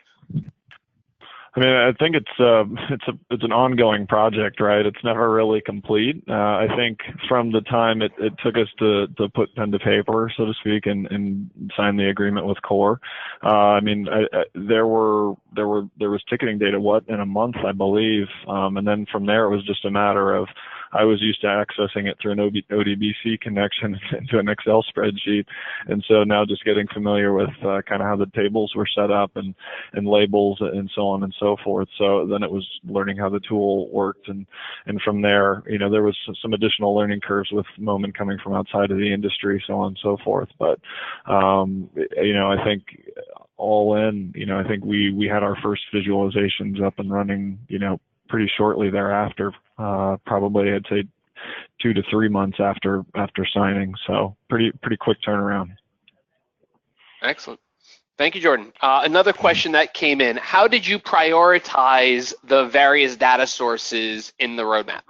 I mean, I think it's an ongoing project, right? It's never really complete. I think from the time it took us to put pen to paper, so to speak, and sign the agreement with Core. I mean, there was ticketing data in a month, I believe, and then from there it was just a matter of I was used to accessing it through an ODBC connection into an Excel spreadsheet, and so now just getting familiar with kind of how the tables were set up and labels and so on and so forth. So then it was learning how the tool worked, and from there, you know, there was some additional learning curves with Momin coming from outside of the industry, so on and so forth. But you know, I think all in, you know, I think we had our first visualizations up and running, you know, pretty shortly thereafter, probably I'd say 2 to 3 months after signing. So pretty quick turnaround. Excellent. Thank you, Jordan. Another question that came in: how did you prioritize the various data sources in the roadmap?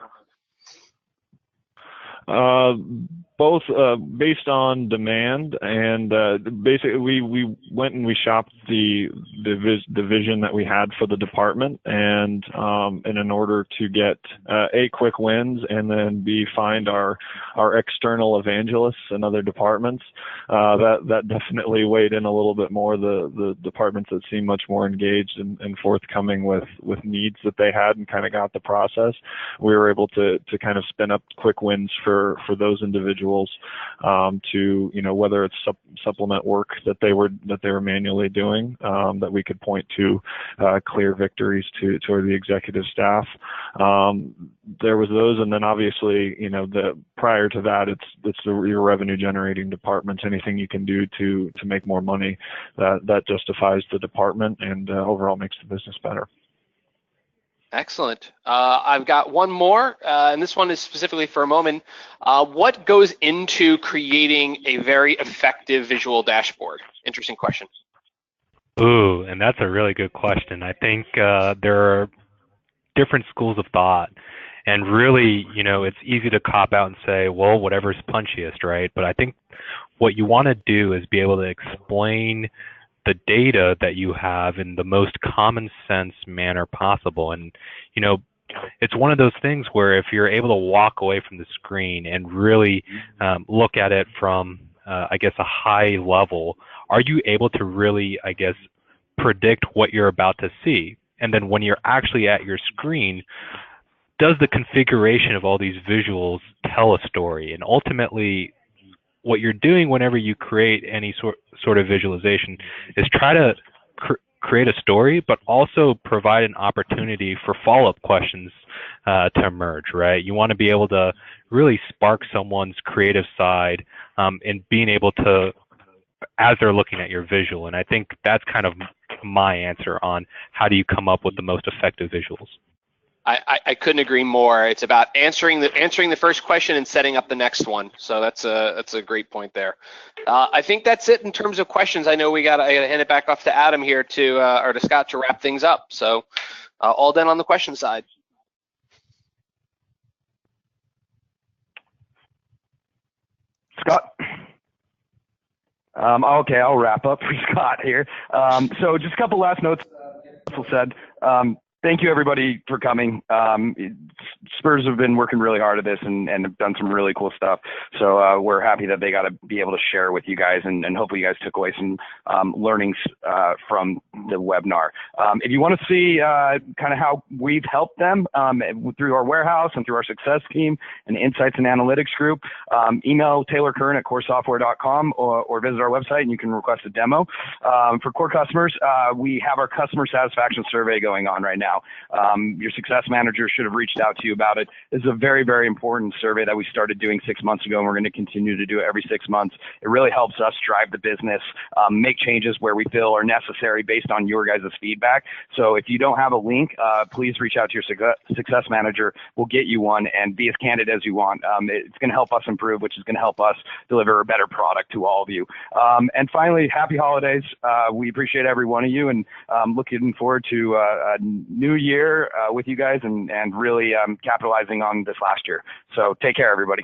Both based on demand, and basically we went and we shopped the vision that we had for the department, and in order to get A, quick wins, and then B, find our external evangelists in other departments. That definitely weighed in a little bit more, the departments that seemed much more engaged and forthcoming with needs that they had and kind of got the process. We were able to kind of spin up quick wins for those individuals, to, you know, whether it's supplement work that they were manually doing, that we could point to clear victories toward the executive staff. There was those, and then obviously, you know, prior to that, it's your revenue generating departments. Anything you can do to make more money, that justifies the department and overall makes the business better. Excellent. I've got one more, and this one is specifically for Momin. What goes into creating a very effective visual dashboard? Interesting question. Ooh, and that's a really good question. I think there are different schools of thought, and really, you know, it's easy to cop out and say, well, whatever's punchiest, right? But I think what you want to do is be able to explain the data that you have in the most common sense manner possible. And, you know, it's one of those things where if you're able to walk away from the screen and really look at it from, I guess, a high level, are you able to really, I guess, predict what you're about to see? And then when you're actually at your screen, does the configuration of all these visuals tell a story? And ultimately, what you're doing whenever you create any sort of visualization is try to create a story, but also provide an opportunity for follow-up questions to emerge, right? You want to be able to really spark someone's creative side and being able to, as they're looking at your visual. And I think that's kind of my answer on how do you come up with the most effective visuals. I couldn't agree more. It's about answering the first question and setting up the next one. So that's a great point there. I think that's it in terms of questions. I know I gotta hand it back off to Adam here or to Scott to wrap things up. So all done on the question side. Scott? Okay, I'll wrap up for Scott here. So just a couple last notes. Russell said, thank you everybody for coming. Spurs have been working really hard at this and have done some really cool stuff. So we're happy that they got to be able to share with you guys, and hopefully you guys took away some learnings from the webinar. If you want to see kind of how we've helped them through our warehouse and through our success team and insights and analytics group, email Taylor Kern at coresoftware.com or visit our website and you can request a demo. For core customers, we have our customer satisfaction survey going on right now. Your success manager should have reached out to you about it. This is a very, very important survey that we started doing 6 months ago, and we're going to continue to do it every 6 months. It really helps us drive the business, make changes where we feel are necessary based on your guys' feedback. So if you don't have a link, please reach out to your success manager. We'll get you one and be as candid as you want. It's going to help us improve, which is going to help us deliver a better product to all of you. And finally, happy holidays. We appreciate every one of you, and looking forward to a new year with you guys and really capitalizing on this last year. So take care, everybody.